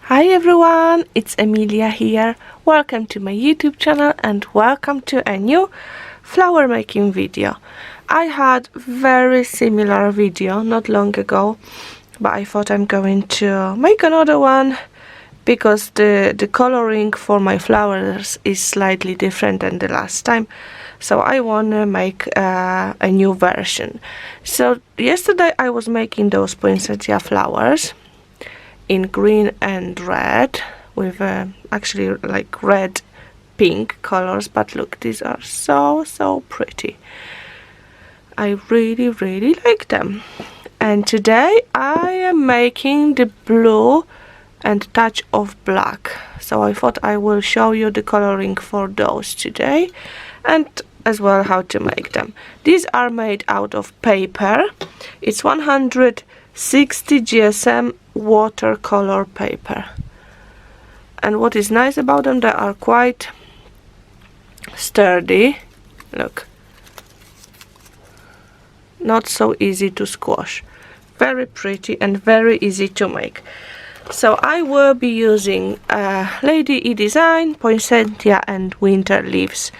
Hi everyone, it's Emilia here. Welcome to my YouTube channel and welcome to a new flower making video. I had very similar video not long ago, but I thought I'm going to make another one because the coloring for my flowers is slightly different than the last time. So I want to make a new version. So yesterday I was making those poinsettia flowers in green and red with actually like red pink colors, but look, these are so pretty. I really like them. And today I am making the blue and touch of black, so I thought I will show you the coloring for those today and as well how to make them. These are made out of paper. It's 160 GSM watercolor paper, and what is nice about them, they are quite sturdy. Look, not so easy to squash, very pretty and very easy to make. So I will be using Lady E Design Poinsettia and Winter Leaves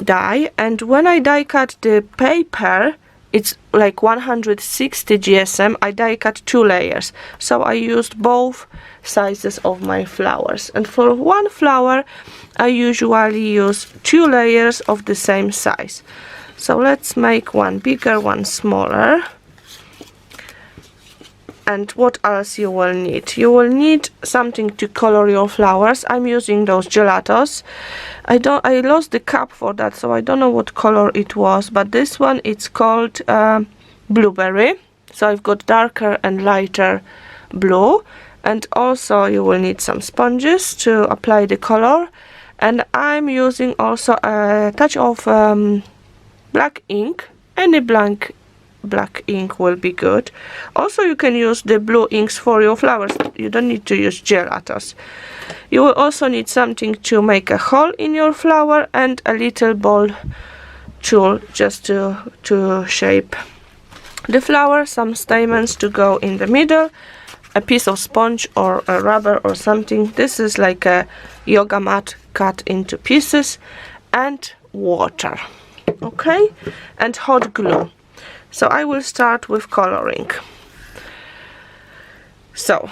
die, and when I die cut the paper, it's like 160 GSM. I die cut 2 layers, so I used both sizes of my flowers, and for one flower I usually use 2 layers of the same size. So let's make one bigger, one smaller. And what else you will need? You will need something to color your flowers. I'm using those gelatos. I lost the cup for that, so I don't know what color it was, but this one, it's called blueberry. So I've got darker and lighter blue, and also you will need some sponges to apply the color, and I'm using also a touch of black ink. Any black ink will be good. Also you can use the blue inks for your flowers, you don't need to use gelatos. You will also need something to make a hole in your flower and a little ball tool just to shape the flower, some stamens to go in the middle, a piece of sponge or a rubber or something. This is like a yoga mat cut into pieces, and water, okay, and hot glue. So I will start with coloring. So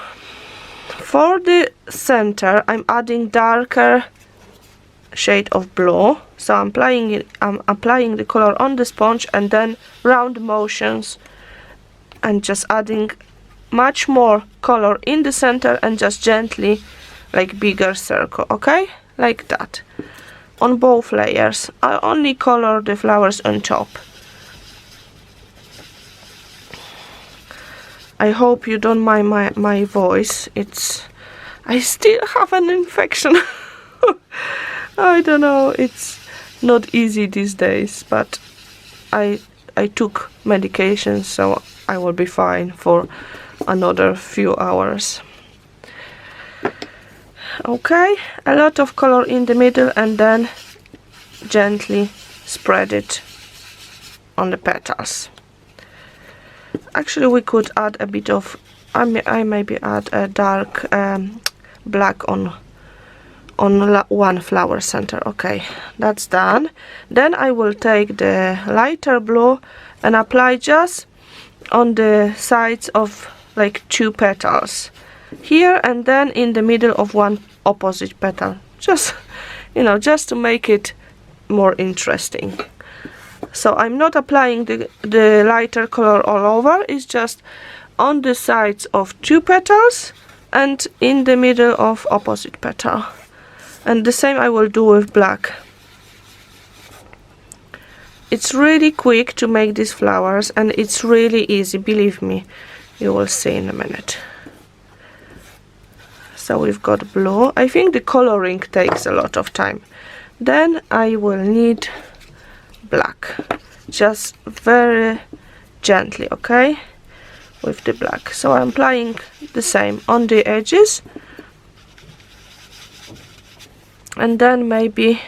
for the center I'm adding darker shade of blue, so I'm applying the color on the sponge and then round motions and just adding much more color in the center and just gently, like bigger circle, okay, like that on both layers. I only color the flowers on top. I hope you don't mind my voice. I still have an infection. I don't know, it's not easy these days, but I took medication, so I will be fine for another few hours. Okay, a lot of color in the middle and then gently spread it on the petals. Actually we could add a bit of, I maybe add a dark black on one flower center. Okay, that's done. Then I will take the lighter blue and apply just on the sides of like 2 petals here, and then in the middle of one opposite petal, just just to make it more interesting. So I'm not applying the lighter color all over, it's just on the sides of 2 petals and in the middle of opposite petal. And the same I will do with black. It's really quick to make these flowers and it's really easy, believe me, you will see in a minute. So we've got blue. I think the coloring takes a lot of time. Then I will need black, just very gently, okay, with the black. So I'm applying the same on the edges and then maybe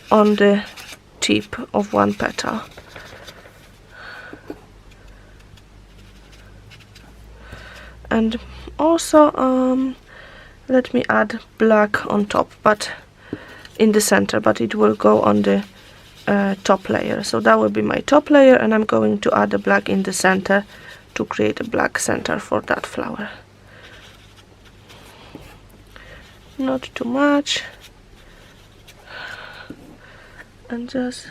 on the tip of one petal. And also let me add black on top, but in the center, but it will go on the top layer. So that will be my top layer, and I'm going to add the black in the center to create a black center for that flower. Not too much, and just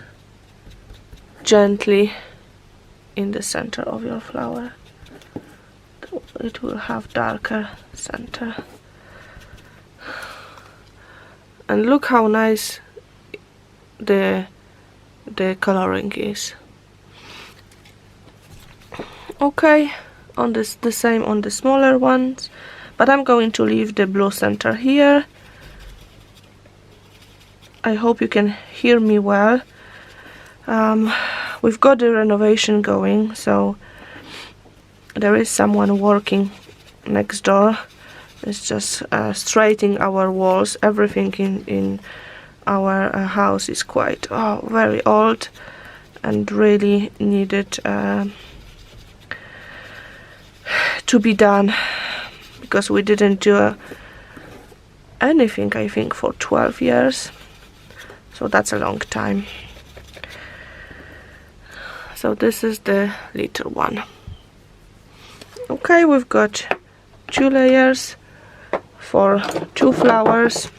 gently in the center of your flower. It will have darker center. And look how nice the coloring is. Okay, on this the same on the smaller ones, but I'm going to leave the blue center here. I hope you can hear me well. We've got the renovation going, so there is someone working next door. It's just straightening our walls. Everything in our house is quite very old and really needed to be done, because we didn't do anything, I think, for 12 years. So that's a long time. So this is the little one. Okay, we've got 2 layers for 2 flowers.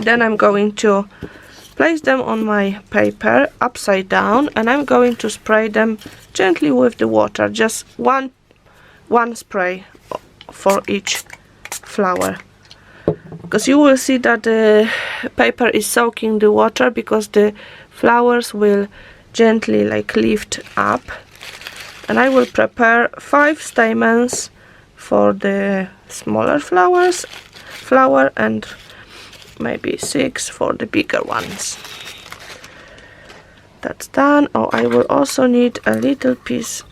Then I'm going to place them on my paper upside down, and I'm going to spray them gently with the water, just one spray for each flower, because you will see that the paper is soaking the water, because the flowers will gently like lift up. And I will prepare 5 stamens for the smaller flower, and maybe 6 for the bigger ones. That's done. Oh, I will also need a little piece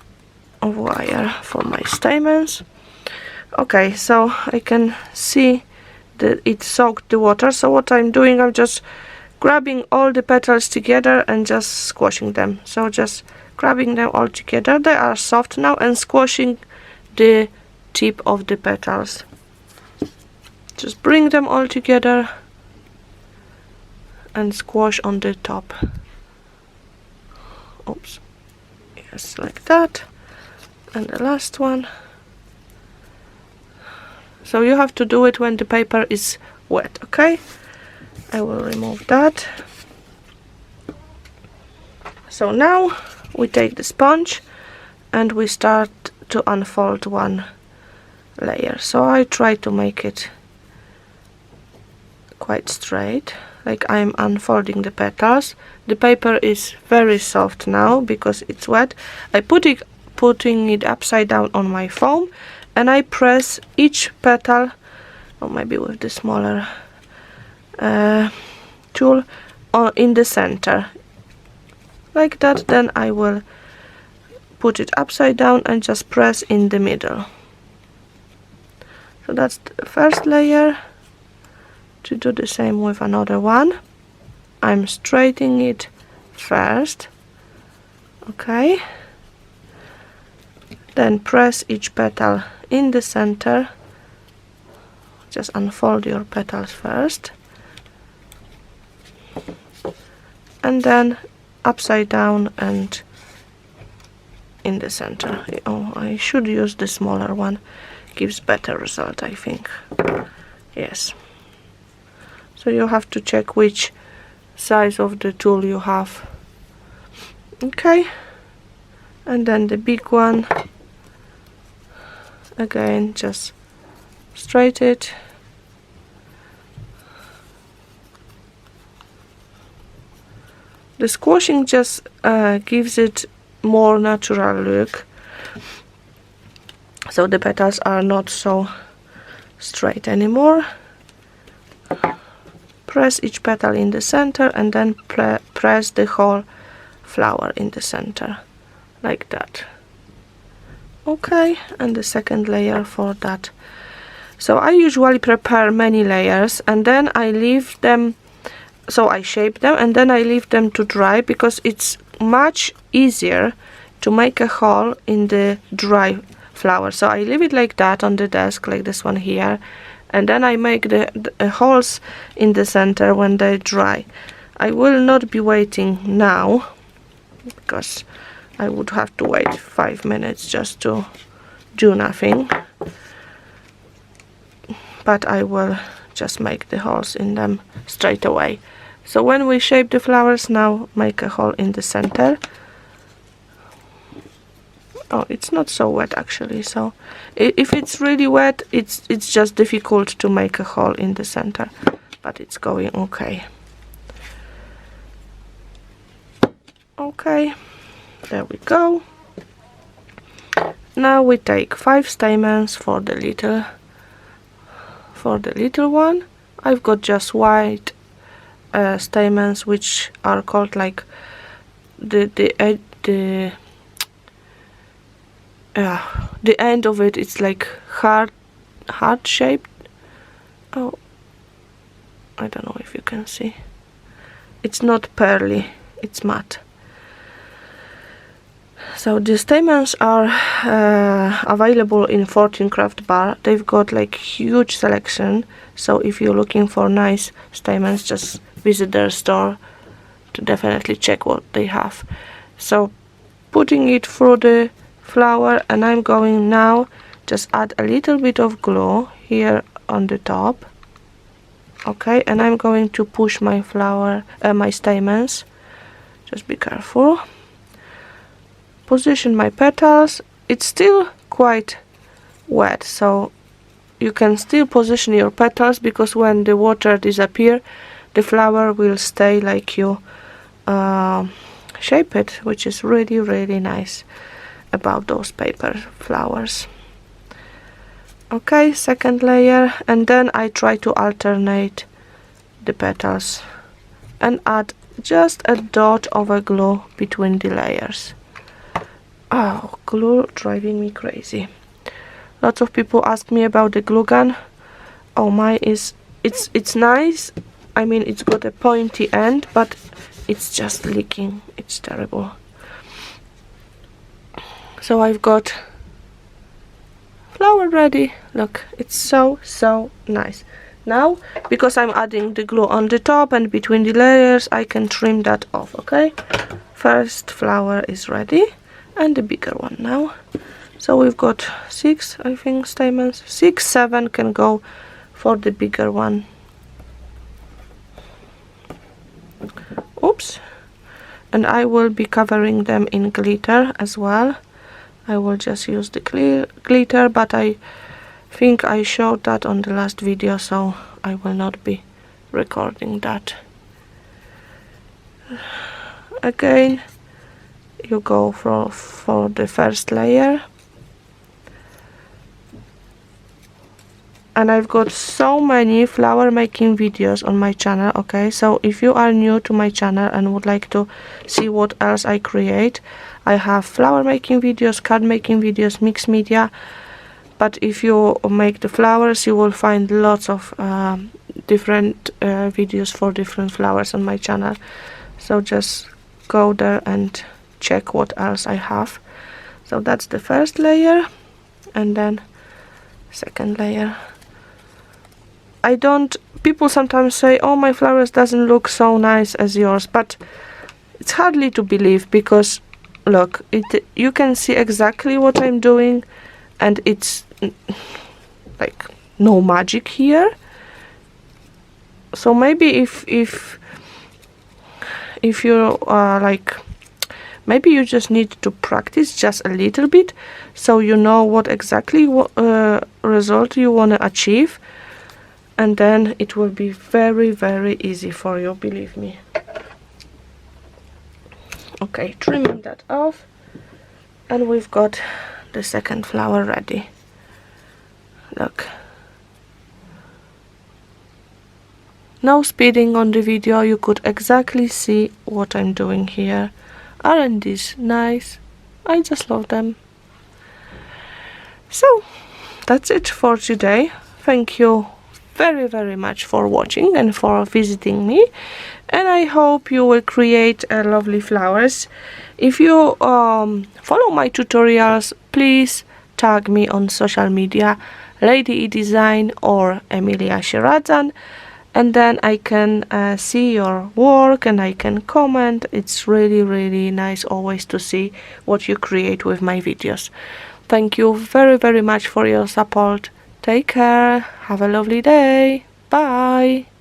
of wire for my stamens. Okay, so I can see that it soaked the water. So what I'm doing, I'm just grabbing all the petals together and just squashing them. So just grabbing them all together. They are soft now, and squashing the tip of the petals. Just bring them all together and squash on the top. Oops. Yes, like that. And the last one. So you have to do it when the paper is wet, okay? I will remove that. So now we take the sponge and we start to unfold one layer. So I try to make it quite straight, like I'm unfolding the petals. The paper is very soft now because it's wet. I putting it upside down on my foam, and I press each petal, or maybe with the smaller tool, in the center like that. Then I will put it upside down and just press in the middle. So that's the first layer. To do the same with another one, I'm straightening it first, okay, then press each petal in the center. Just unfold your petals first, and then upside down and in the center. Oh, I should use the smaller one, gives better result, I think. Yes. So you have to check which size of the tool you have. Okay, and then the big one, again, just straight it. The squashing just gives it more natural look, so the petals are not so straight anymore. Press each petal in the center, and then press the whole flower in the center, like that. Okay, and the second layer for that. So I usually prepare many layers, and then I leave them, so I shape them, and then I leave them to dry, because it's much easier to make a hole in the dry flower. So I leave it like that on the desk, like this one here, and then I make the holes in the center when they dry. I will not be waiting now because I would have to wait 5 minutes just to do nothing, but I will just make the holes in them straight away. So when we shape the flowers, now make a hole in the center. Oh, it's not so wet actually, so if it's really wet, it's just difficult to make a hole in the center, but it's going okay. Okay, there we go. Now we take 5 stamens for the little one. I've got just white stamens, which are called like the end of it. It's like heart shaped. Oh, I don't know if you can see. It's not pearly, it's matte. So the stamens are available in 14 Craft Bar. They've got like huge selection, so if you're looking for nice stamens, just visit their store to definitely check what they have. So putting it through the flower, and I'm going now just add a little bit of glue here on the top. Okay, and I'm going to push my my stamens. Just be careful. Position my petals. It's still quite wet, so you can still position your petals, because when the water disappears, the flower will stay like you shape it, which is really, really nice about those paper flowers. Okay, second layer, and then I try to alternate the petals and add just a dot of a glue between the layers. Oh, glue driving me crazy. Lots of people ask me about the glue gun. Oh, mine is, it's nice. I mean, it's got a pointy end, but it's just leaking. It's terrible. So I've got flower ready. Look, it's so nice. Now, because I'm adding the glue on the top and between the layers, I can trim that off. Okay, first flower is ready, and the bigger one now. So we've got 6, I think, stamens. 6, 7 can go for the bigger one. Oops. And I will be covering them in glitter as well. I will just use the glitter, but I think I showed that on the last video, so I will not be recording that. Again, you go for the first layer, and I've got so many flower making videos on my channel. Okay, so if you are new to my channel and would like to see what else I create, I have flower making videos, card making videos, mixed media. But if you make the flowers, you will find lots of different videos for different flowers on my channel. So just go there and check what else I have. So that's the first layer, and then second layer. People sometimes say, oh, my flowers doesn't look so nice as yours, but it's hardly to believe, because look, you can see exactly what I'm doing, and it's like no magic here. So maybe if you like, maybe you just need to practice just a little bit, so you know what exactly result you want to achieve, and then it will be very, very easy for you, believe me. Okay, trimming that off, and we've got the second flower ready. Look, no speeding on the video, you could exactly see what I'm doing here. Aren't these nice? I just love them. So that's it for today. Thank you very, very much for watching and for visiting me, and I hope you will create lovely flowers. If you follow my tutorials, please tag me on social media, Lady E Design or Emilia Sieradzan, and then I can see your work and I can comment. It's really nice always to see what you create with my videos. Thank you very much for your support. Take care, have a lovely day, bye!